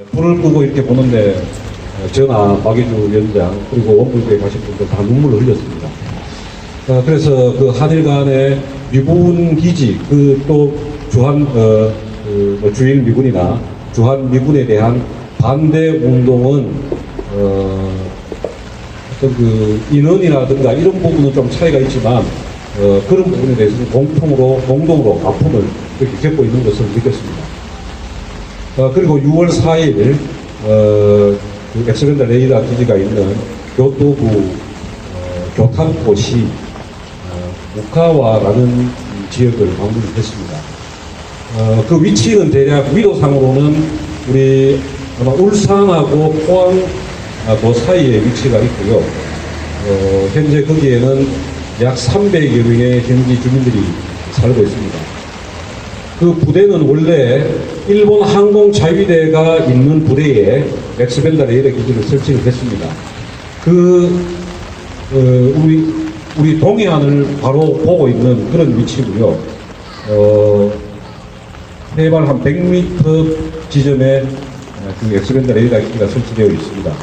불을 끄고 이렇게 보는데 전하, 박예주 위원장 그리고 원부에 가신 분들 다 눈물을 흘렸습니다. 그래서 그 한일 간의 미군 기지, 그 또 주한 주일 미군이나 주한 미군에 대한 반대 운동은 어떤 그 인원이라든가 이런 부분은 좀 차이가 있지만 그런 부분에 대해서는 공동으로 아픔을 이렇게 겪고 있는 것을 느꼈습니다. 그리고 6월 4일 그 엑스밴드 레이더 기지가 있는 교토구 교탄포시 우카와라는 지역을 방문을 했습니다. 그 위치는 대략 위도상으로는 우리 아마 울산하고 포항 그 사이에 위치가 있고요. 현재 거기에는 약 300여 명의 현지 주민들이 살고 있습니다. 그 부대는 원래 일본 항공자위대가 있는 부대에 엑스밴드 레이더 기지를 설치를 했습니다. 우리 동해안을 바로 보고 있는 그런 위치고요. 해발 한 100m 지점에 그 엑스밴드 레이더 기지가 설치되어 있습니다.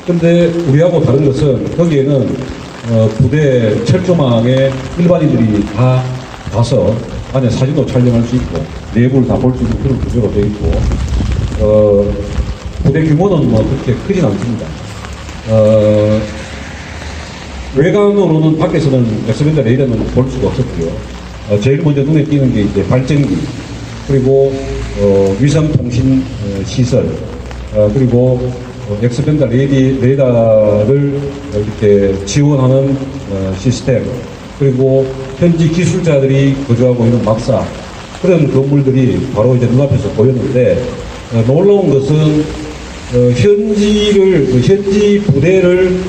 근데 우리하고 다른 것은 거기에는 부대 철조망에 일반인들이 다 가서 안에 사진도 촬영할 수 있고 내부를 다 볼 수 있는 그런 구조로 되어 있고 부대 규모는 뭐 그렇게 크진 않습니다. 외관으로는 밖에서는 엑스밴드 레이더는 볼 수가 없었고요. 제일 먼저 눈에 띄는 게 이제 발전기, 그리고 위성 통신 시설, 그리고 엑스밴드 레이더를 이렇게 지원하는 시스템, 그리고 현지 기술자들이 거주하고 있는 막사, 그런 건물들이 바로 이제 눈앞에서 보였는데, 놀라운 것은 현지 부대를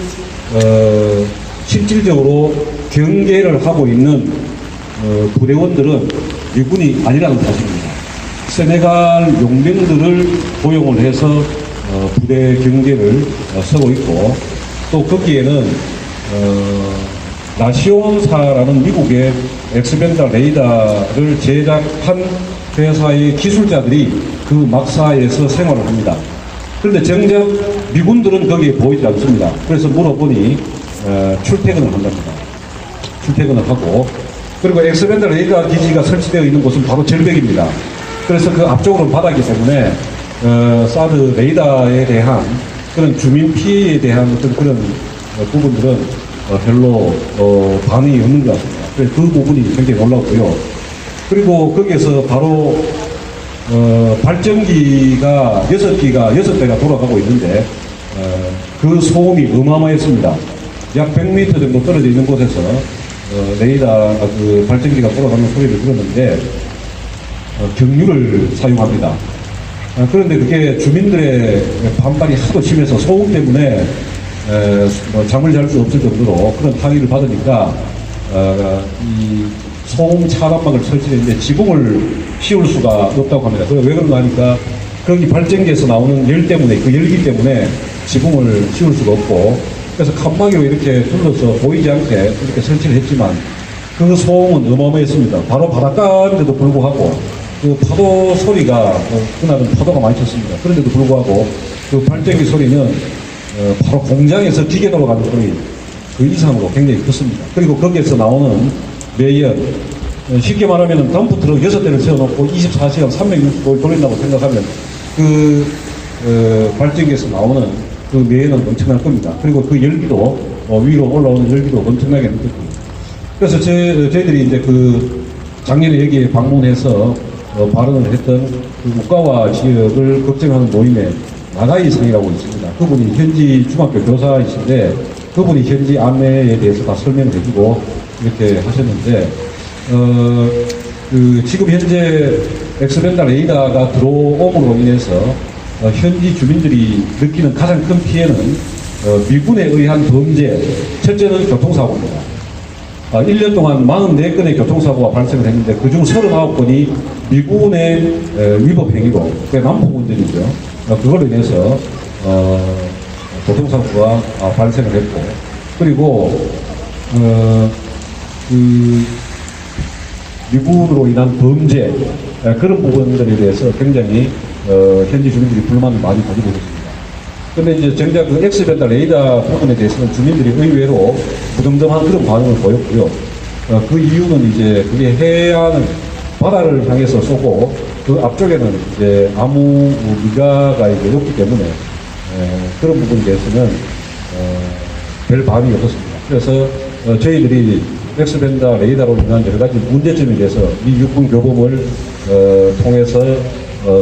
실질적으로 경계를 하고 있는 부대원들은 미군이 아니라는 사실입니다. 세네갈 용병들을 고용을 해서 부대 경계를 서고 있고, 또 거기에는 라시온사라는 미국의 엑스밴드 레이더를 제작한 회사의 기술자들이 그 막사에서 생활을 합니다. 그런데 정작 미군들은 거기에 보이지 않습니다. 그래서 물어보니 출퇴근을 한답니다. 출퇴근을 하고, 그리고 엑스밴드 레이더 기지가 설치되어 있는 곳은 바로 절벽입니다. 그래서 그 앞쪽으로는 바다이기 때문에 사드 레이더에 대한 그런 주민 피해에 대한 어떤 그런 부분들은 별로 반응이 없는 것 같습니다. 그래서 그 부분이 굉장히 놀랍고요. 그리고 거기에서 바로 발전기가 6대가 돌아가고 있는데 그 소음이 어마어마했습니다. 약 100m 정도 떨어져 있는 곳에서 그 발전기가 돌아가는 소리를 들었는데 경유를 사용합니다. 그런데 그게 주민들의 반발이 하도 심해서 소음 때문에 잠을 잘 수 없을 정도로 그런 항의를 받으니까 이 소음 차단막을 설치했는데 지붕을 씌울 수가 없다고 합니다. 왜 그런가 하니까 거기 발전기에서 나오는 열 때문에, 그 열기 때문에 지붕을 씌울 수가 없고, 그래서 칸막이로 이렇게 둘러서 보이지 않게 이렇게 설치를 했지만 그 소음은 어마어마했습니다. 바로 바닷가인데도 불구하고 그 파도 소리가 그날은 파도가 많이 쳤습니다. 그런데도 불구하고 그 발전기 소리는 바로 공장에서 기계 돌아가는 소리 그 이상으로 굉장히 컸습니다. 그리고 거기에서 나오는 매연, 쉽게 말하면 덤프트럭 6대를 세워놓고 24시간 365일 돌린다고 생각하면 그 발전기에서 나오는 그 매연은 엄청날 겁니다. 그리고 그 열기도 위로 올라오는 열기도 엄청나게 느꼈습니다. 그래서 저희들이 이제 그 작년에 여기에 방문해서 발언을 했던 그 우카와 지역을 걱정하는 모임에 나가이 상이라고 있습니다. 그분이 현지 중학교 교사이신데 그분이 현지 안내에 대해서 다 설명을 해주고 이렇게 하셨는데 지금 현재 엑스밴드 레이더가 들어옴으로 인해서 현지 주민들이 느끼는 가장 큰 피해는 미군에 의한 범죄, 첫째는 교통사고입니다. 1년 동안 44건의 교통사고가 발생을 했는데 그중 39건이 미군의 위법 행위로, 그게 남포군들이죠. 그걸로 인해서 교통사고가 발생을 했고, 그리고 미군으로 인한 범죄, 그런 부분들에 대해서 굉장히 현지 주민들이 불만을 많이 가지고 있습니다. 근데 이제 정작 그 X밴드 레이더 부분에 대해서는 주민들이 의외로 부정적한 그런 반응을 보였고요. 그 이유는 이제 그게 해안을, 바다를 향해서 쏘고 그 앞쪽에는 이제 아무 미가가 이제 없기 때문에 그런 부분에 대해서는 별 반응이 없었습니다. 그래서 저희들이 X밴드 레이더로 인한 여러 가지 문제점에 대해서 이 육군 교범을 통해서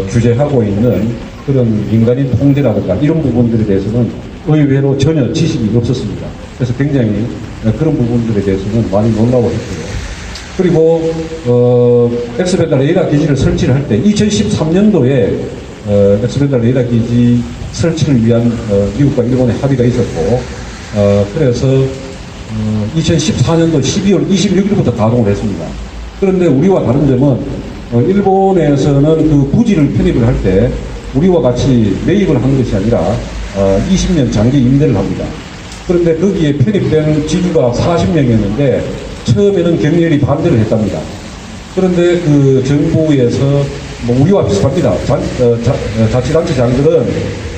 규제하고 있는 그런 민간인 통제라든가 이런 부분들에 대해서는 의외로 전혀 지식이 없었습니다. 그래서 굉장히 그런 부분들에 대해서는 많이 놀라워했고요. 그리고 X밴드 레이더 기지를 설치를 할 때 2013년도에 X밴드 레이더 기지 설치를 위한 미국과 일본의 합의가 있었고 그래서 2014년도 12월 26일부터 가동을 했습니다. 그런데 우리와 다른 점은 일본에서는 그 부지를 편입을 할 때 우리와 같이 매입을 하는 것이 아니라 20년 장기 임대를 합니다. 그런데 거기에 편입된 지주가 40명이었는데 처음에는 경렬이 반대를 했답니다. 그런데 그 정부에서 뭐 우리와 비슷합니다. 자치단체장들은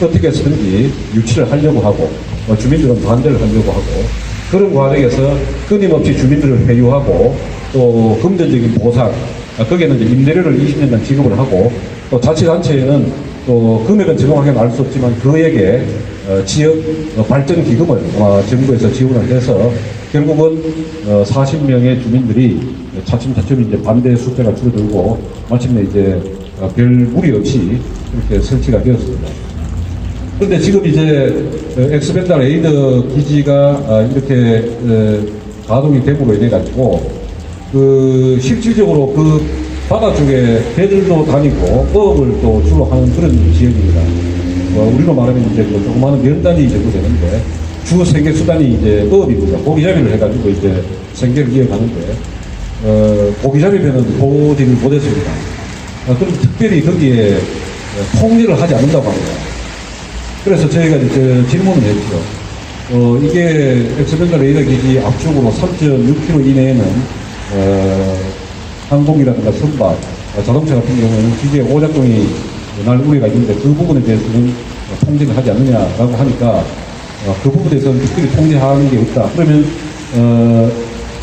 어떻게 해서든지 유치를 하려고 하고 주민들은 반대를 하려고 하고 그런 과정에서 끊임없이 주민들을 회유하고 또 금전적인 보상 거기에는 이제 임대료를 20년간 지급을 하고 또 자치단체에는 또 금액은 정확하게 알 수 없지만 그에게 지역 발전 기금을 정부에서 지원을 해서 결국은 40명의 주민들이 차츰차츰 이제 반대 숫자가 줄어들고 마침내 이제 별 무리 없이 이렇게 설치가 되었습니다. 그런데 지금 이제 X밴드 레이더 기지가 이렇게 가동이 됨으로 인해 가지고 그 실질적으로 그 바다 쪽에 배들도 다니고 어업을 또 주로 하는 그런 지역입니다. 우리로 말하면 이제 그 조그마한 면 단위 정도 되는데 주 생계 수단이 이제 어업입니다. 고기잡이를 해가지고 이제 생계를 이어가는데 고기잡이면은 보지를 못했습니다. 그럼 특별히 거기에 통제를 하지 않는다고 합니다. 그래서 저희가 이제 질문을 했죠. 이게 X밴드 레이더 기지 앞쪽으로 3.6km 이내에는 항공이라든가 선박, 자동차 같은 경우에는 기지에 오작동이 날 우려가 있는데 그 부분에 대해서는 통제를 하지 않느냐라고 하니까 그 부분에 대해서는 특별히 통제하는 게 없다. 그러면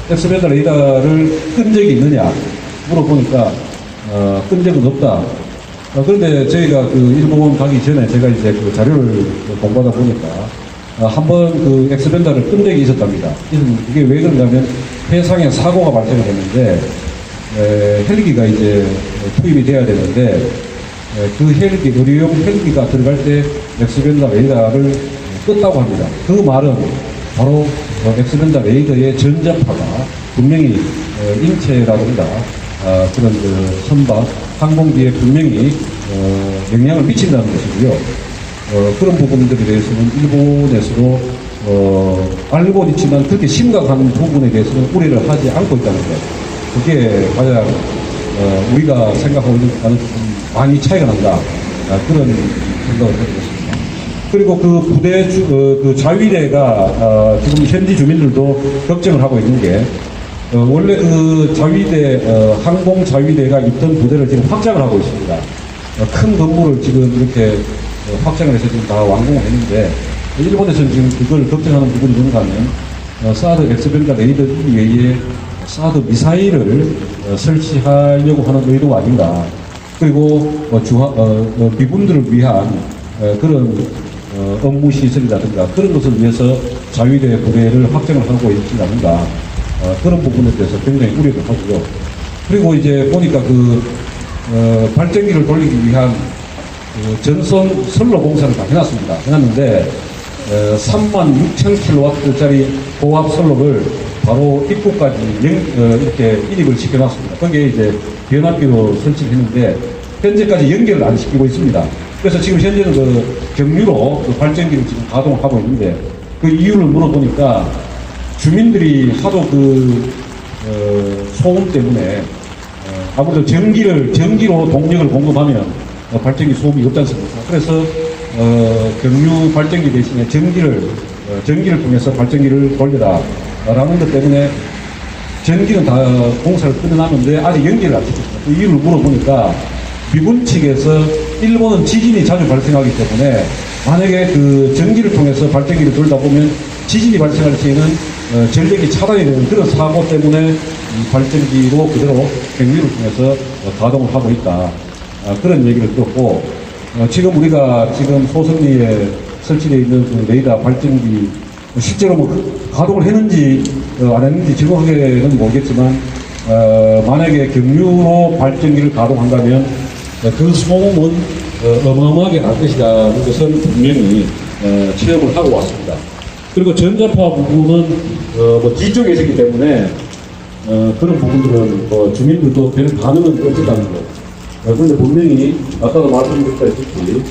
X밴드 레이더를 끈 적이 있느냐 물어보니까 끈 적은 없다. 그런데 저희가 그 일본 가기 전에 제가 이제 그 자료를 공부하다 보니까 한번 그 X밴드를 끈 적이 있었답니다. 이게 왜 그러냐면 해상에 사고가 발생을 했는데 헬기가 이제 투입이 돼야 되는데 그 헬기, 의료용 헬기가 들어갈 때 X밴드 레이더를 껐다고 합니다. 그 말은 바로 X밴드 레이더의 전자파가 분명히 인체라든가 그런 그 선박, 항공기에 분명히 영향을 미친다는 것이고요. 그런 부분들에 대해서는 일본에서도 알고는 있지만 그렇게 심각한 부분에 대해서는 우려를 하지 않고 있다는 것. 그게 가장 우리가 생각하고 있는 것과는 많이 차이가 난다. 그런 생각을 하고 있습니다. 그리고 그 부대 그 자위대가 지금 현지 주민들도 걱정을 하고 있는 게 원래 그 자위대 항공 자위대가 있던 부대를 지금 확장을 하고 있습니다. 큰 건물을 지금 이렇게 확장을 해서 지금 다 완공을 했는데 일본에서는 지금 그걸 걱정하는 부분이 뭔가 하면 사드 X밴드 레이더 이외에 사드 미사일을 설치하려고 하는 의도가 아닌가. 그리고 미군들을 위한 그런 업무 시설이라든가 그런 것을 위해서 자위대 부대를 확장을 하고 있지 않는가. 그런 부분에 대해서 굉장히 우려를 하고요. 그리고 이제 보니까 그 발전기를 돌리기 위한 전선 선로 공사를 다 해놨습니다. 해놨는데 36,000kW짜리 고압 선로를 바로 입구까지 이렇게 인입을 시켜놨습니다. 거기에 이제 변압기로 설치를 했는데 현재까지 연결을 안 시키고 있습니다. 그래서 지금 현재는 그 경유로 그 발전기를 지금 가동하고 있는데 그 이유를 물어보니까 주민들이 하도 그 소음 때문에 아무래도 전기로 동력을 공급하면 발전기 소음이 없지 않습니까? 그래서 경유 발전기 대신에 전기를 통해서 발전기를 돌려라 라는 것 때문에 전기는 다 공사를 끝내놨는데 아직 연기를 안 시켰습니다. 그 이유를 물어보니까 미군 측에서 일본은 지진이 자주 발생하기 때문에 만약에 그 전기를 통해서 발전기를 돌다 보면 지진이 발생할 시에는 전력이 차단이 되는 그런 사고 때문에 이 발전기로 그대로 경유를 통해서 가동을 하고 있다. 그런 얘기를 들었고, 지금 우리가 지금 소성리에 설치되어 있는 그 레이더 발전기 실제로 뭐 가동을 했는지 안 했는지 정확하게는 모르겠지만 만약에 경유로 발전기를 가동한다면 그 소음은 어마어마하게 날 것이라는 것은 분명히 체험을 하고 왔습니다. 그리고 전자파 부분은 뭐 뒤쪽에 있었기 때문에 그런 부분들은 뭐 주민들도 별 반응은 없었다는 거. 그런데 분명히 아까도 말씀드렸다시피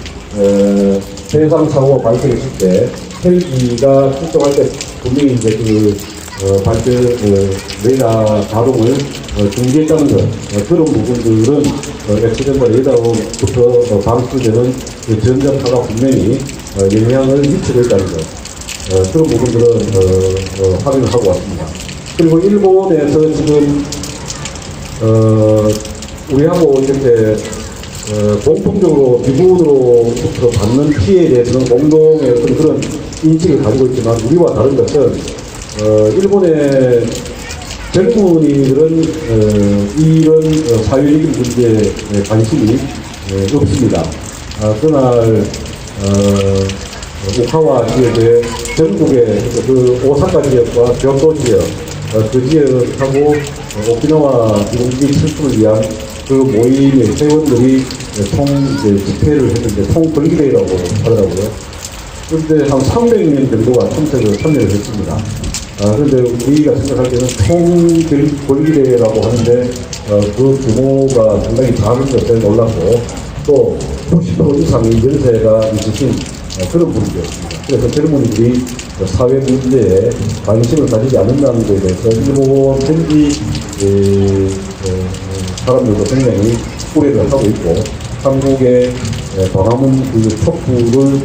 대상 사고가 발생했을 때 헬기가 출동할 때 분명히 이제 그 레이더 가동을 중지했다는 것, 그런 부분들은 엑스전과 레이더부터 방출되는 그 전자파가 분명히 영향을 미치고 있다는 것, 그런 부분들은 확인을 하고 왔습니다. 그리고 일본에서 지금 우리하고 이렇게 공통적으로 미군으로부터 받는 피해에 대해서는 공동의 어떤 그런 인식을 가지고 있지만 우리와 다른 것은 일본의 젊은이들은 이런 사회적인 문제에 관심이 없습니다. 그날 오카와 지역의 전국의 그 오사카 지역과 교토 지역, 그 지역하고 오키나와 일본기 철수를 위한 그 모임의 회원들이 집회를 했는데 통벌기대회라고 하더라고요. 그런데 한 300명 정도가 참여를 했습니다. 그런데 우리가 생각할 때는 통벌기대회라고 하는데 그 규모가 상당히 작은 것에 놀랐고 또 90% 이상의 연세가 있으신 그런 분들이었습니다. 그래서 젊은이들이 사회 문제에 관심을 가지지 않는다는 것에 대해서 일본 현지 사람들도 굉장히 우려를 하고 있고 한국의 광화문 그 촛불을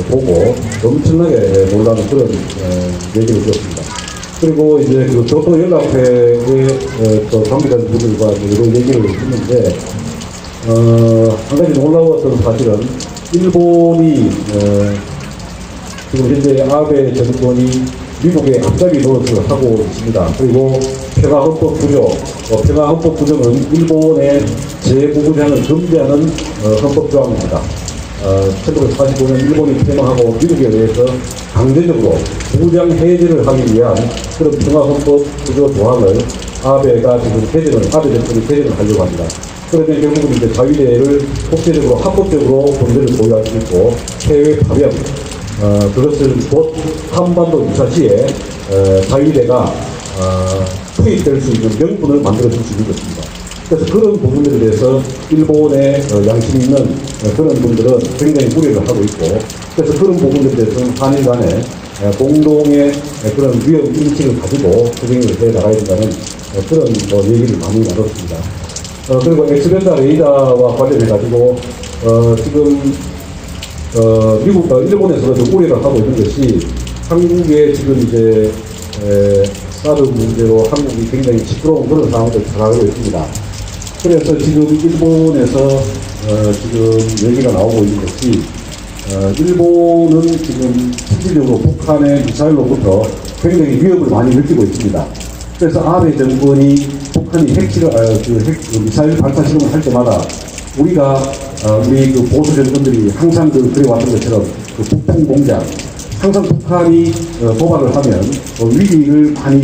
보고 엄청나게 놀라는 그런 얘기를 들었습니다. 그리고 이제 그 교토 연합회의 관계자들 분들과 이런 얘기를 했는데 한 가지 놀라웠던 사실은 일본이 지금 현재 아베 정권이 미국의 앞잡이 노릇을 하고 있습니다. 그리고 평화헌법 구조, 평화헌법 구조는 일본의 재무장을 금지하는 헌법 조항입니다. 1945년 일본이 폐망하고 미국에 의해서 강제적으로 무장 해제를 하기 위한 그런 평화헌법 구조 조항을 아베 정권이 개정을 하려고 합니다. 그러면 결국은 이제 자위대를 국제적으로 합법적으로 본대를 보유할 수 있고 해외 파병, 그것을 곧 한반도 유사시에 자위대가 투입될 수 있는 명분을 만들어줄 수 있는 것입니다. 그래서 그런 부분들에 대해서 일본의 양심 있는 그런 분들은 굉장히 우려를 하고 있고 그래서 그런 부분들에 대해서는 한일 간에 공동의 그런 위험 인식을 가지고 진행을 해 나가야 된다는 그런 얘기를 많이 나눴습니다. 그리고 엑스벤더 레이더와 관련해가지고 지금 일본에서도 좀 우려를 하고 있는 것이 한국의 지금 이제 사드 문제로 한국이 굉장히 시끄러운 그런 상황을 살아가고 있습니다. 그래서 지금 일본에서 지금 얘기가 나오고 있는 것이 일본은 지금 실질적으로 북한의 미사일로부터 굉장히 위협을 많이 느끼고 있습니다. 그래서 아베 정권이 북한이 미사일 발사 실험을 할 때마다 우리가 우리 그 보수 정권들이 항상 그래왔던 것처럼 그 북풍 공작, 항상 북한이 도발을 하면 위기를 많이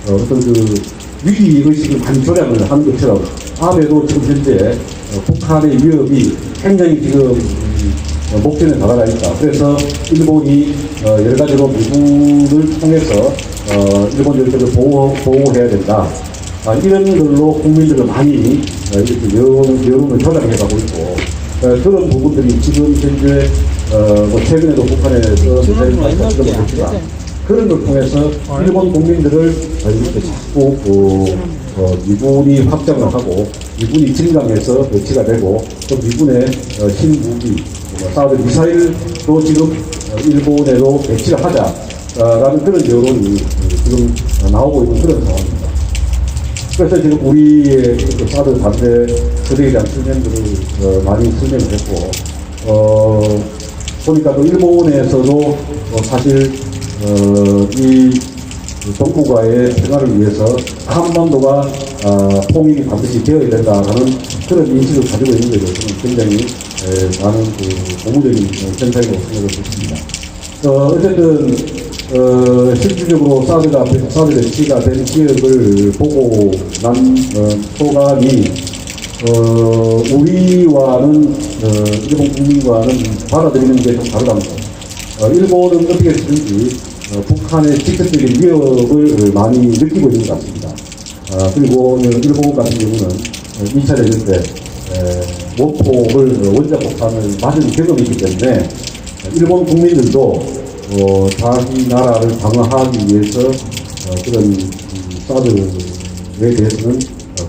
어떤 위기 의식을 많이 조장을 하는 것처럼 아베도 지금 현재 북한의 위협이 굉장히 지금 목전에 다가가 있다. 그래서 일본이 여러 가지로 미군을 통해서 일본 정권을 보호해야 된다. 이런 걸로 국민들을 많이 이렇게 여론을 조작해 가고 있고 그런 부분들이 지금 현재 최근에도 북한에서 미사일 발사를 했지만 그런 걸 통해서 일본 국민들을 이렇게 자꾸 미군이 확장을 하고 미군이 증강해서 배치가 되고 또 미군의 신무기 사드 미사일도 지금 일본에도 배치를 하자라는 그런 여론이 지금 나오고 있는 그런 상황입니다. 그래서 지금 우리의 그 사드 반대 그대에 대한 설명들을 많이 설명을 했고, 보니까 또 일본에서도 사실 이 동북아의 평화를 위해서 한반도가 통일이 반드시 되어야 된다는 그런 인식을 가지고 있는 것에 대해서는 굉장히 많은 그 고무적인 현상이라고 생각을 했습니다. 어쨌든 실질적으로 사드 배치가 된 지역을 보고 난 소감이 우리와는 일본 국민과는 받아들이는 게 좀 다르다는 거. 일본은 어떻게 했든지 북한의 직접적인 위협을 많이 느끼고 있는 것 같습니다. 그리고 일본 같은 경우는 2차 대전 때 원폭을 원자 폭탄을 맞은 경험이 있기 때문에 일본 국민들도 자기 나라를 방어하기 위해서 그런 사드에 대해서는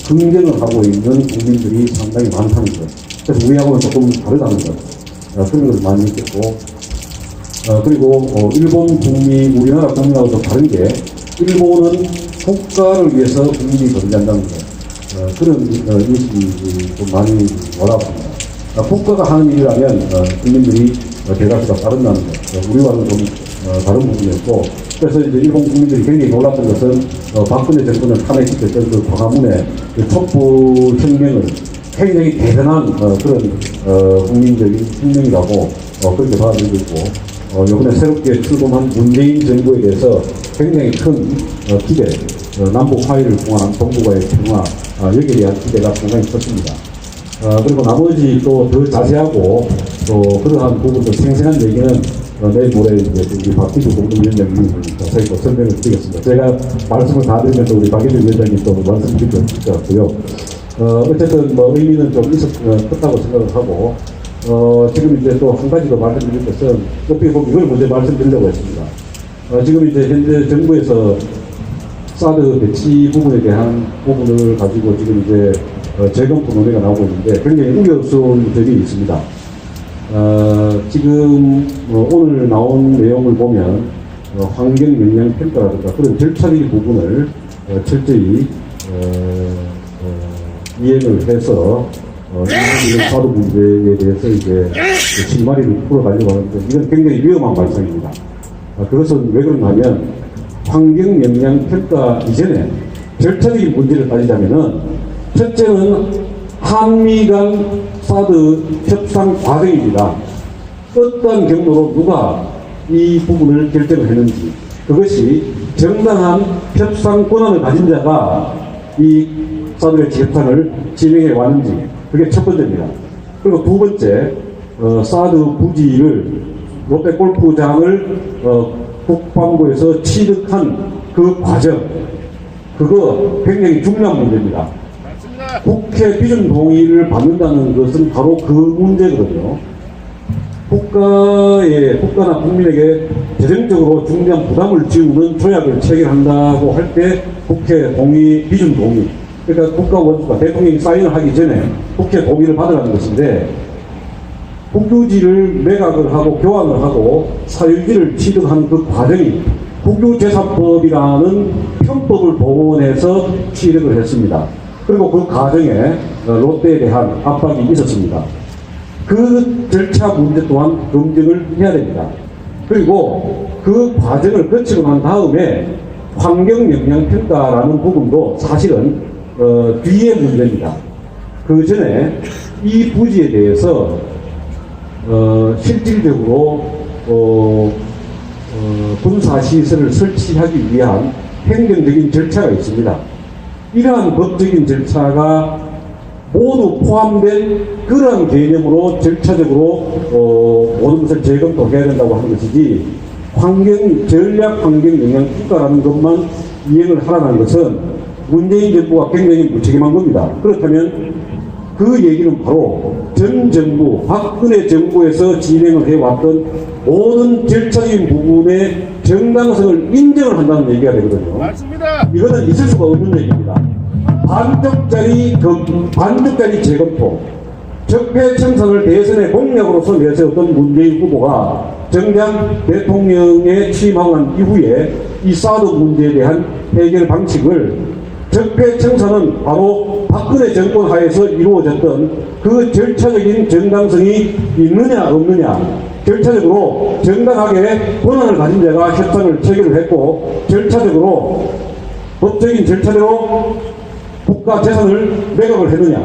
긍정을 하고 있는 국민들이 상당히 많다는 것. 그래서 우리하고는 조금 다르다는 것. 그런 것을 많이 느꼈고, 그리고 일본 국민, 우리나라 국민하고 좀 다른 게 일본은 국가를 위해서 국민이 존재한다는 것. 그런 인식이 좀 많이 와닿습니다. 국가가 하는 일이라면 국민들이 대다수가 따른다는 것. 우리와는 좀 다른 부분이었고, 그래서 이제 일본 국민들이 굉장히 놀랐던 것은 박근혜 정권을 탄핵시켰던 그 광화문의 그 촛불 혁명을 굉장히 대단한 그런 국민적인 혁명이라고 그렇게 받아들이고 있고, 이번에 새롭게 출범한 문재인 정부에 대해서 굉장히 큰 기대, 남북 화해를 통한 동북아의 평화, 여기에 대한 기대가 상당히 컸습니다. 그리고 나머지 또 더 자세하고 또 그러한 부분도 생생한 얘기는 내일 모레 이제 우리 박기주 공동위원장님이 자세히 또 설명을 드리겠습니다. 제가 말씀을 다 드리면 또 우리 박기주 위원장님 또 말씀드릴 것 같고요. 어쨌든 뭐 의미는 좀 컸다고 생각을 하고, 지금 이제 또 한 가지 더 말씀드릴 것은 어떻게 보면 이걸 먼저 말씀드리려고 했습니다. 지금 이제 현재 정부에서 사드 배치 부분에 대한 부분을 가지고 지금 이제 재검토 논의가 나오고 있는데 굉장히 우려스러운 점이 있습니다. 지금 오늘 나온 내용을 보면 환경 영향 평가라든가 그런 절차적인 부분을 철저히 이행을 해서 이런 사드 문제에 대해서 이제 실마리를 풀어가려고 하는데 이건 굉장히 위험한 발상입니다. 그것은 왜 그런가 하면 환경 영향 평가 이전에 절차적인 문제를 따지자면은 첫째는 한미 간 사드 협상 과정입니다. 어떤 경로로 누가 이 부분을 결정을 했는지, 그것이 정당한 협상 권한을 가진 자가 이 사드 배치 협상을 진행해 왔는지, 그게 첫 번째입니다. 그리고 두 번째, 사드 부지를 롯데골프장을 국방부에서 취득한 그 과정, 그거 굉장히 중요한 문제입니다. 국회 비준 동의를 받는다는 것은 바로 그 문제거든요. 국가나 국민에게 재정적으로 중대한 부담을 지우는 조약을 체결한다고 할 때 국회 동의, 비준 동의. 그러니까 국가 원수가 대통령이 사인을 하기 전에 국회 동의를 받으라는 것인데, 국유지를 매각을 하고 교환을 하고 사유지를 취득하는 그 과정이 국유재산법이라는 편법을 복원해서 취득을 했습니다. 그리고 그 과정에 롯데에 대한 압박이 있었습니다. 그 절차 문제 또한 검증을 해야 됩니다. 그리고 그 과정을 거치고 난 다음에 환경영향평가라는 부분도 사실은 뒤의 문제입니다. 그 전에 이 부지에 대해서 실질적으로 군사시설을 설치하기 위한 행정적인 절차가 있습니다. 이러한 법적인 절차가 모두 포함된 그러한 개념으로 절차적으로 모든 것을 재검토해야 된다고 하는 것이지, 전략 환경 영향 평가라는 것만 이행을 하라는 것은 문재인 정부가 굉장히 무책임한 겁니다. 그렇다면 그 얘기는 바로 전 정부, 박근혜 정부에서 진행을 해왔던 모든 절차적인 부분의 정당성을 인정을 한다는 얘기가 되거든요. 맞습니다. 이거는 있을 수가 없는 얘기입니다. 반쪽짜리 재검토, 적폐청산을 대선의 공약으로서 내세웠던 문재인 후보가 정작 대통령에 취임하고 난 이후에 이 사드 문제에 대한 해결 방식을 적폐청산은 바로 박근혜 정권 하에서 이루어졌던 그 절차적인 정당성이 있느냐 없느냐, 절차적으로 정당하게 권한을 가진 자가 협상을 체결을 했고 절차적으로 법적인 절차대로 국가 재산을 매각을 했느냐,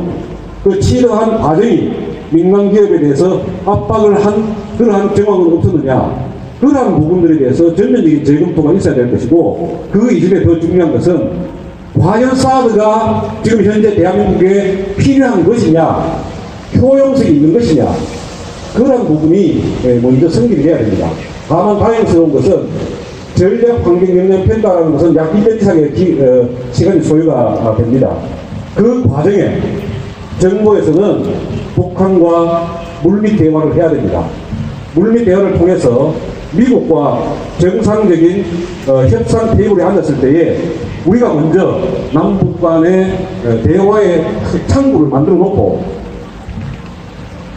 그 치러한 과정이 민간기업에 대해서 압박을 한 그러한 정황은 없었느냐, 그러한 부분들에 대해서 전면적인 재검토가 있어야 될 것이고, 그 이전에 더 중요한 것은 과연 사드가 지금 현재 대한민국에 필요한 것이냐, 효용성이 있는 것이냐, 그러한 부분이 먼저 승리를 해야 됩니다. 다만 다행스러운 것은 전략 환경 영향 평가라는 것은 약 1년 이상의 시간이 소요가 됩니다. 그 과정에 정부에서는 북한과 물밑 대화를 해야 됩니다. 물밑 대화를 통해서 미국과 정상적인 협상 테이블에 앉았을 때에 우리가 먼저 남북 간의 대화의 창구를 만들어 놓고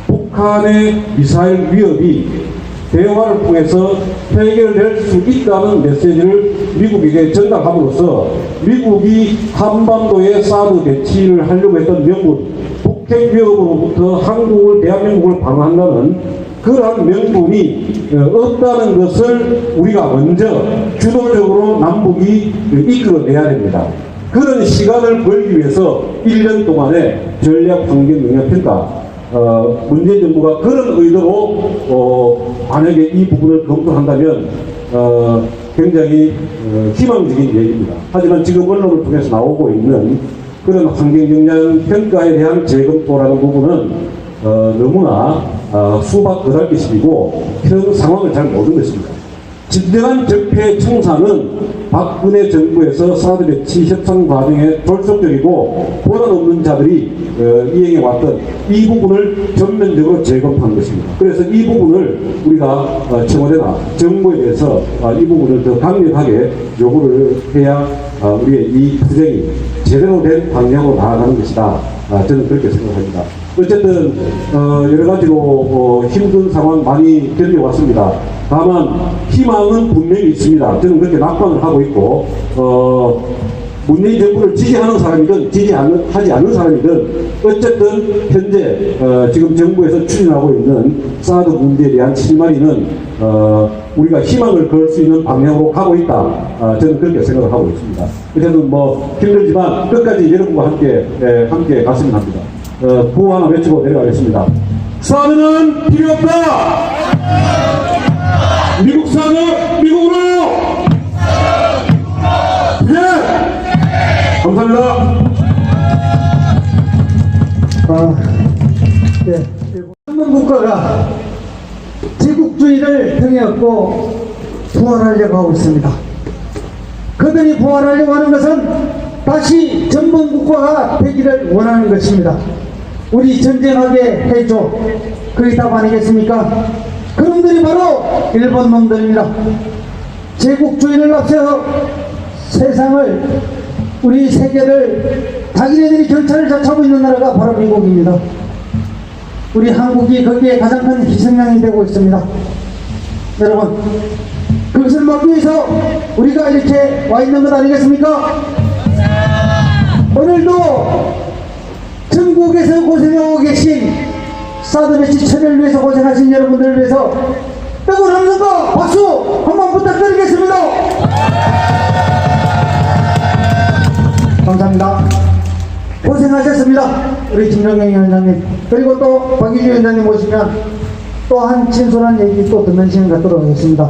북한의 미사일 위협이 대화를 통해서 해결될 수 있다는 메시지를 미국에게 전달함으로써 미국이 한반도에 사드 배치를 하려고 했던 명분, 북핵 위협으로부터 한국을, 대한민국을 방어한다는 그러한 명분이 없다는 것을 우리가 먼저 주도적으로 남북이 이끌어내야 됩니다. 그런 시간을 벌기 위해서 1년 동안의 전략 환경 영향 평가, 문재인 정부가 그런 의도로 만약에 이 부분을 검토한다면 굉장히 희망적인 얘기입니다. 하지만 지금 언론을 통해서 나오고 있는 그런 환경 영향 평가에 대한 재검토라는 부분은 너무나 수박 거달기식이고 현 상황을 잘 모르는 것입니다. 진정한 적폐 청산은 박근혜 정부에서 사드 배치 협상 과정에 졸속적이고 권한 없는 자들이 이행해 왔던 이 부분을 전면적으로 재검토한 것입니다. 그래서 이 부분을 우리가 청와대나 정부에 대해서 이 부분을 더 강력하게 요구를 해야 우리의 이 투쟁이 제대로 된 방향으로 나아가는 것이다. 저는 그렇게 생각합니다. 어쨌든 여러 가지로 힘든 상황 많이 견뎌왔습니다. 다만 희망은 분명히 있습니다. 저는 그렇게 낙관을 하고 있고 문재인 정부를 지지하는 사람이든 지지하지 않는 사람이든 어쨌든 현재 지금 정부에서 추진하고 있는 사드 문제에 대한 실마리는 우리가 희망을 걸 수 있는 방향으로 가고 있다. 저는 그렇게 생각을 하고 있습니다. 어쨌든 뭐 힘들지만 끝까지 여러분과 함께 갔으면 합니다. 구호 하나 외치고 내려가겠습니다. 사드는 필요 없다. 미국 사드 미국으로. 예. 감사합니다. 네. 한번 국가가 제국주의를 등에업고 부활하려고 하고 있습니다. 그들이 부활하려고 하는 것은 다시 전범국가가 되기를 원하는 것입니다. 우리 전쟁하게 해줘. 그게 답 아니겠습니까? 그놈들이 바로 일본 놈들입니다. 제국주의를 앞세워 세상을, 우리 세계를 자기네들이 경찰을 잡고 있는 나라가 바로 미국입니다. 우리 한국이 거기에 가장 큰 희생양이 되고 있습니다. 여러분, 그것을 막기 위해서 우리가 이렇게 와 있는 것 아니겠습니까? 오늘도 전국에서 고생하고 계신 사드 배치 처리를 위해서 고생하신 여러분들을 위해서 뜨거운 함성과 박수 한번 부탁드리겠습니다. 감사합니다. 고생하셨습니다. 우리 김정경 위원장님, 그리고 또 박희주 위원장님 모시면 또 한 진솔한 얘기 또 듣는 시간 갖도록 하겠습니다.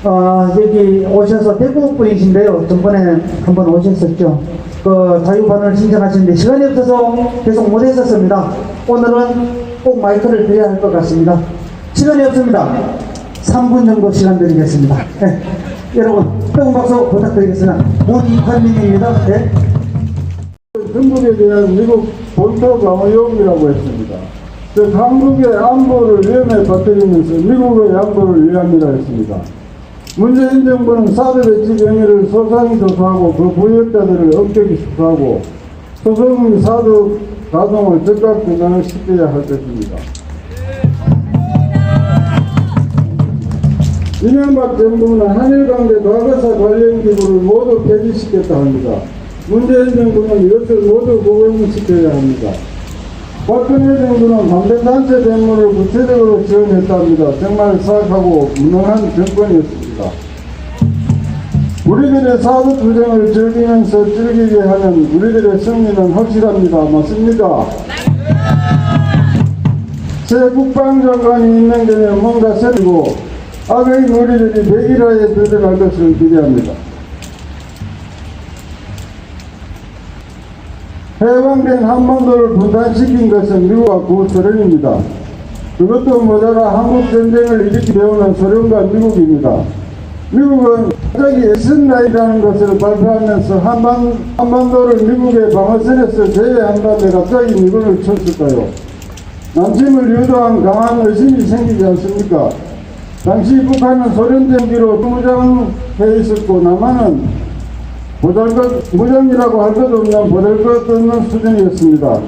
여기 오셔서 대구 분이신데요. 전번에 한번 오셨었죠. 그 자유반을 신청하시는데 시간이 없어서 계속 못했었습니다. 오늘은 꼭 마이크를 드려야 할 것 같습니다. 시간이 없습니다. 3분 정도 시간 드리겠습니다. 네. 여러분 뜨거운 박수 부탁드리겠습니다. 문관민입니다. 네. 중국에 대한 미국 본토 방어 요구라고 했습니다. 즉 한국의 안보를 위험에 빠뜨리면서 미국의 안보를 위함이라 했습니다. 문재인 정부는 사드 배치 경위를 소상히 조사하고 그 부역자들을 엄격히 수사하고 소송 사드 가동을 즉각 중단을 시켜야 할 것입니다. 이명박 정부는 한일관계 과거사 관련 기구를 모두 폐지시켰다 합니다. 문재인 정부는 이것을 모두 복용시켜야 합니다. 박근혜 정부는 관련단체 대물을 구체적으로 지원했답니다. 정말 사악하고 무능한 정권이었습니다. 우리들의 사법투쟁을 즐기면서 즐기게 하는 우리들의 승리는 확실합니다. 맞습니까? 새 국방장관이 있는 데에 뭔가 새리고 악의 우리들이 백일하에 들어갈 것을 기대합니다. 해방된 한반도를 분단시킨 것은 미국과 구소련입니다. 그것도 모자라 한국전쟁을 일으키 배우는 소련과 미국입니다. 미국은 갑자기 엑슨라인이라는 것을 발표하면서 한반도를 미국의 방어선에서 제외한 다음에 갑자기 미국을 쳤을까요? 남침을 유도한 강한 의심이 생기지 않습니까? 당시 북한은 소련 전기로 무장해 있었고 남한은 무장이라고 할 것 없는 보잘것없는 수준이었습니다.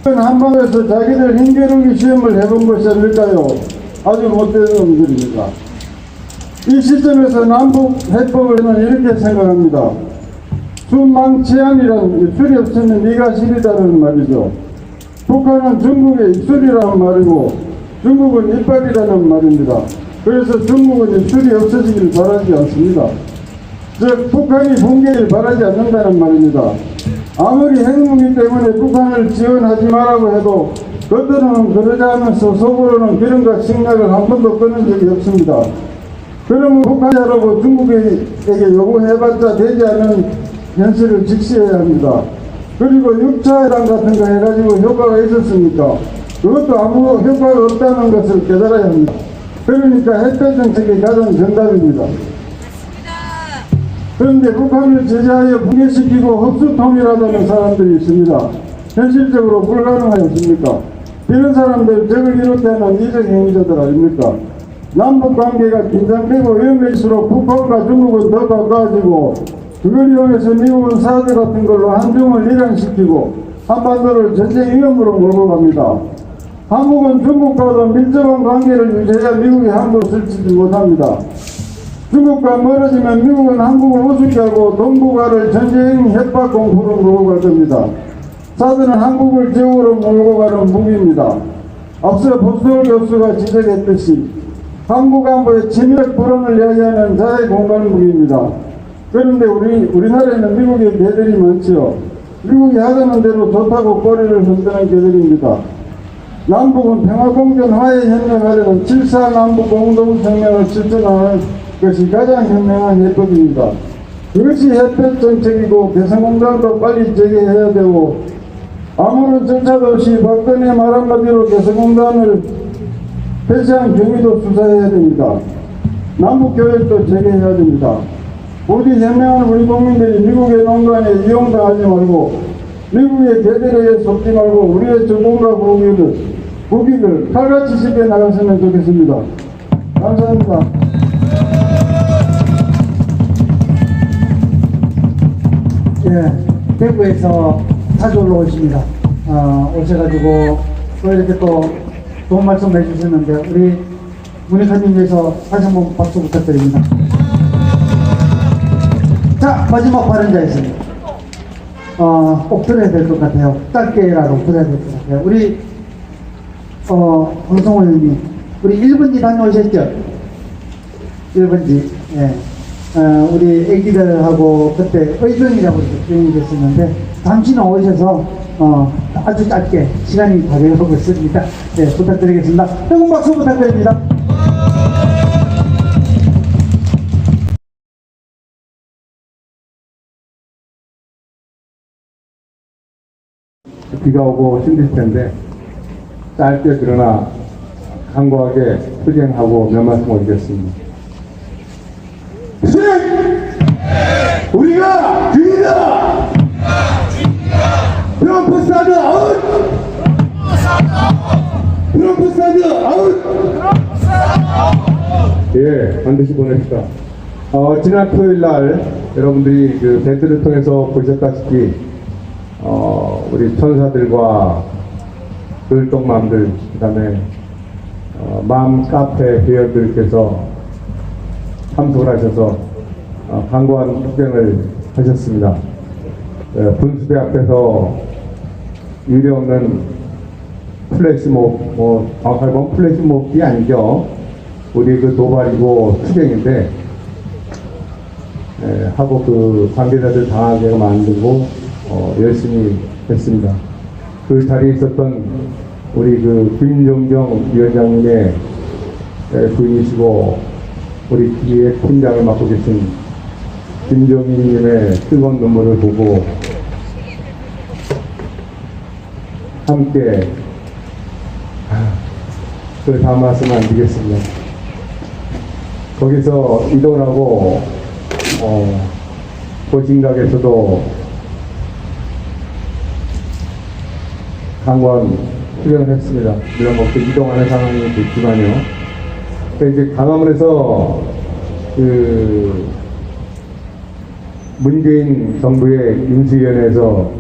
한반도에서 자기들 힘겨루기 시험을 해본 것이 아닐까요? 아주 못된 놈들입니다. 이 시점에서 남북 해법을 저는 이렇게 생각합니다. 순망치안이란 입술이 없으면 네가 시리다는 말이죠. 북한은 중국의 입술이라는 말이고 중국은 이빨이라는 말입니다. 그래서 중국은 입술이 없어지길 바라지 않습니다. 즉 북한이 붕괴를 바라지 않는다는 말입니다. 아무리 핵무기 때문에 북한을 지원하지 말라고 해도 겉으로는 그러지 않으면서 속으로는 기름과 식량을 한 번도 끊은 적이 없습니다. 그러면 북한이라고 중국에게 요구해봤자 되지 않은 현실을 직시해야 합니다. 그리고 6차 회담 같은 거 해가지고 효과가 있었습니까? 그것도 아무 효과가 없다는 것을 깨달아야 합니다. 그러니까 햇볕 정책이 가장 정답입니다. 그런데 북한을 제재하여 붕괴시키고 흡수통일하자는 사람들이 있습니다. 현실적으로 불가능하였습니까? 이런 사람들 적을 이렇게하는 이적 행위자들 아닙니까? 남북관계가 긴장되고 위험해질수록 북한과 중국은 더 가까워지고 그걸 이용해서 미국은 사드 같은 걸로 한중을 일양시키고 한반도를 전쟁 위험으로 몰고 갑니다. 한국은 중국과도 밀접한 관계를 유지해야 미국이 한국을 설치지 못합니다. 중국과 멀어지면 미국은 한국을 우습게 하고 동북아를 전쟁 협박 공포로 몰고 갈 겁니다. 사드는 한국을 지옥으로 몰고 가는 무기입니다. 앞서 보수월 교수가 지적했듯이 한국 안보의 침략 불안을 이야기하는 자해 공간 무기입니다. 그런데 우리나라에는 미국의 개들이 많지요. 미국이 하자는 대로 좋다고 꼬리를 흔드는 개들입니다. 남북은 평화공존 화해협력하려는 7.4 남북공동성명을 실천하는 것이 가장 현명한 해법입니다. 그것이 햇볕 정책이고 개성공단도 빨리 재개해야 되고 아무런 절차도 없이 박근혜 말 한마디로 개성공단을 폐쇄한 경위도 수사해야 됩니다. 남북교역도 재개해야 됩니다. 모두 현명한 우리 국민들이 미국의 농간에 이용당하지 말고 미국의 개들에게 속지 말고 우리의 정권과 국익을 칼같이 지켜 나갔으면 좋겠습니다. 감사합니다. 예, 대구에서 자주 올라오십니다. 오셔가지고 또 이렇게 또 좋은 말씀 해주셨는데 우리 문희사님 위해서 다시 한번 박수 부탁드립니다. 자, 마지막 발언자 있습니다. 꼭 들어야 될 것 같아요. 짧게라도 들어야 될 것 같아요. 우리 황성호 의원님, 우리 1번지 다녀오셨죠? 1번지. 예. 우리 애기들하고 그때 의병이라고 표현이 됐었는데 잠시는 오셔서 아주 짧게 시간이 다 되어가고 있습니다. 네, 부탁드리겠습니다. 뜨거운 박수 부탁드립니다. 비가 오고 힘들 텐데 짧게 그러나 강고하게 투쟁하고 몇 말씀 올리겠습니다. 우리가 주인이다! 트럼프사드 아웃! 트럼프사드 아웃! 예, 반드시 보냅시다. 지난 토요일 날 여러분들이 그 벤트를 통해서 보셨다시피 우리 천사들과 글동맘들 그다음에 맘 카페 회원들께서 참석을 하셔서 강고한 투쟁을 하셨습니다. 분수대 앞에서 유례 없는 플래시몹, 정확하게 보면 플래시몹이 아니죠. 우리 그 도발이고 투쟁인데, 하고 그 관계자들 당하게 만들고, 열심히 했습니다. 그 자리에 있었던 우리 그 김종경 위원장님의 부인이시고, 우리 뒤에 팀장을 맡고 계신 김종인님의 뜨거운 눈물을 보고 함께 그 다음 말씀 안 드리겠습니다. 거기서 이동을 하고 보신각에서도 강원 수련을 했습니다. 물론 그 이동하는 상황이 됐지만요. 이제 강화문에서 그 문재인 정부의 인수위원회에서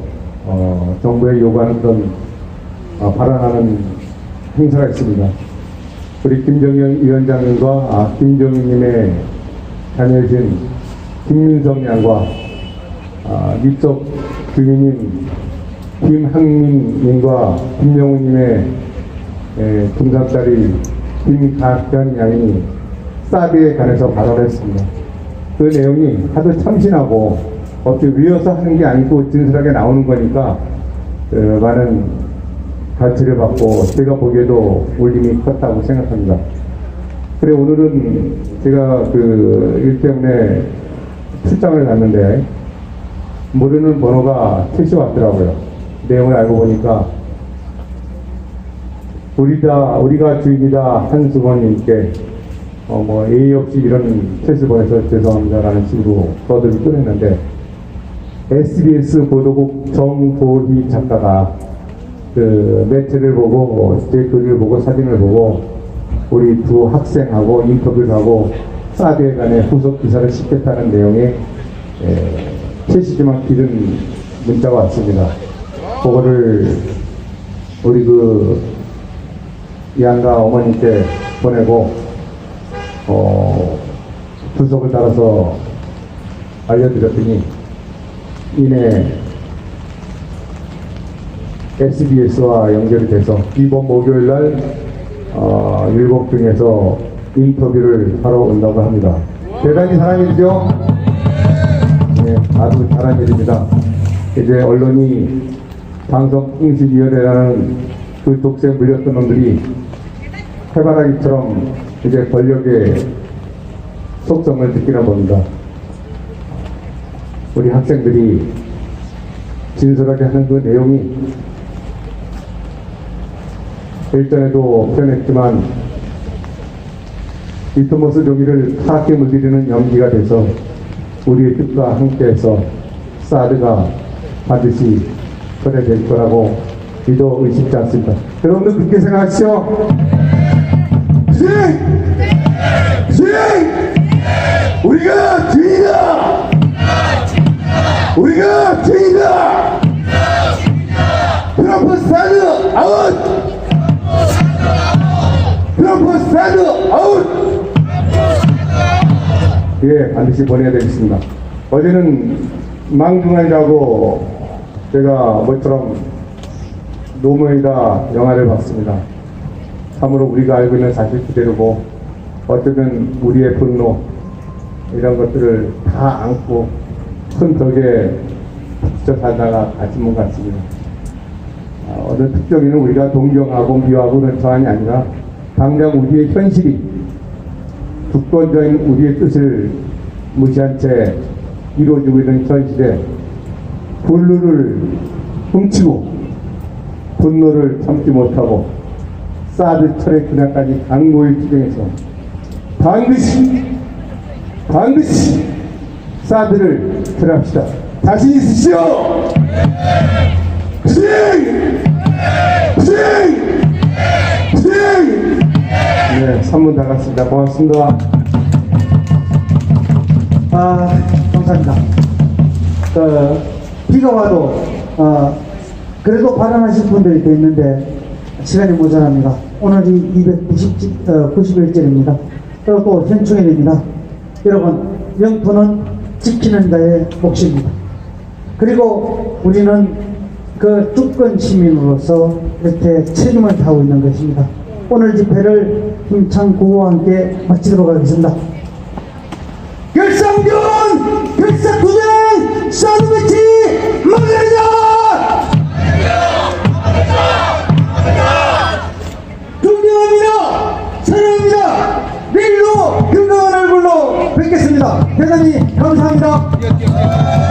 정부에 요구하는 그런 발언하는 행사가 있습니다. 우리 김정영 위원장님과 김정희님의 자녀이신 김민성 양과 입석 주민인 김학민님과 김명우님의 동갑자리 김각현 양이 사드에 관해서 발언했습니다. 그 내용이 하도 참신하고 어떻게 위어서 하는 게 아니고 진솔하게 나오는 거니까 많은 가치를 받고 제가 보기에도 울림이 컸다고 생각합니다. 그래 오늘은 제가 그 일 때문에 출장을 갔는데 모르는 번호가 택시 왔더라고요. 내용을 알고 보니까 우리가 주인이다 한승원님께 예의 없이 이런 책을 보내서 죄송합니다라는 식으로 거듭이 끊었는데 SBS 보도국 정보희 작가가 그 매체를 보고 제 글을 보고 사진을 보고 우리 두 학생하고 인터뷰를 하고 사드에 관해 후속 기사를 싣겠다는 내용의 최시지만 기른 문자가 왔습니다. 그거를 우리 그 양가 어머니께 보내고 주석을 따라서 알려드렸더니 이내 SBS와 연결이 돼서 이번 목요일날 일곱 중에서 인터뷰를 하러 온다고 합니다. 대단히 잘한 일이죠? 네, 아주 잘한 일입니다. 이제 언론이 방송인식위원회라는 그 독세에 물렸던 놈들이 해바라기처럼 이제 권력의 속성을 느끼나 봅니다. 우리 학생들이 진솔하게 하는 그 내용이 일전에도 표현했지만 리트머스 종이를 파랗게 물들이는 연기가 돼서 우리의 뜻과 함께해서 사드가 반드시 처리될 거라고 믿어 의심치 않습니다. 여러분들 그렇게 생각하시죠? 우리가 주인이다! 우리가 주인이다! 트럼프 사드 아웃! 트럼프 사드 아웃! 예, 반드시 보내야 되겠습니다. 어제는 망중한이라고 제가 모처럼 노무현이다 영화를 봤습니다. 참으로 우리가 알고 있는 사실 그대로고 어쩌면 우리의 분노 이런 것들을 다 안고 큰 벽에 붙여 살다가 갇힌 것 같습니다. 어느 특정인은 우리가 동경하고 미워하고 그런 사안이 아니라 당장 우리의 현실이 주권자인 우리의 뜻을 무시한 채 이루어지고 있는 현실에 분노를 훔치고 분노를 참지 못하고 사드 철의 분야까지 강고일 투쟁해서 반드시 사드를 철회합시다. 자신 있으시오? 투쟁! 네, 3분 다 갔습니다. 고맙습니다. 감사합니다. 비가 와도 그래도 발언하실 분들이 더 있는데 시간이 모자랍니다. 오늘이 291일째입니다. 그리고 또 현충일입니다. 여러분, 명토는 지키는 자의 몫입니다. 그리고 우리는 그 주권 시민으로서 이렇게 책임을 다하고 있는 것입니다. 오늘 집회를 힘찬 구호와 함께 마치도록 하겠습니다. 결상전, 결사투쟁, 사드배치 막으자! 존경합니다. 사랑합니다. 내일도 건강한 얼굴로 뵙겠습니다. 대단히 감사합니다.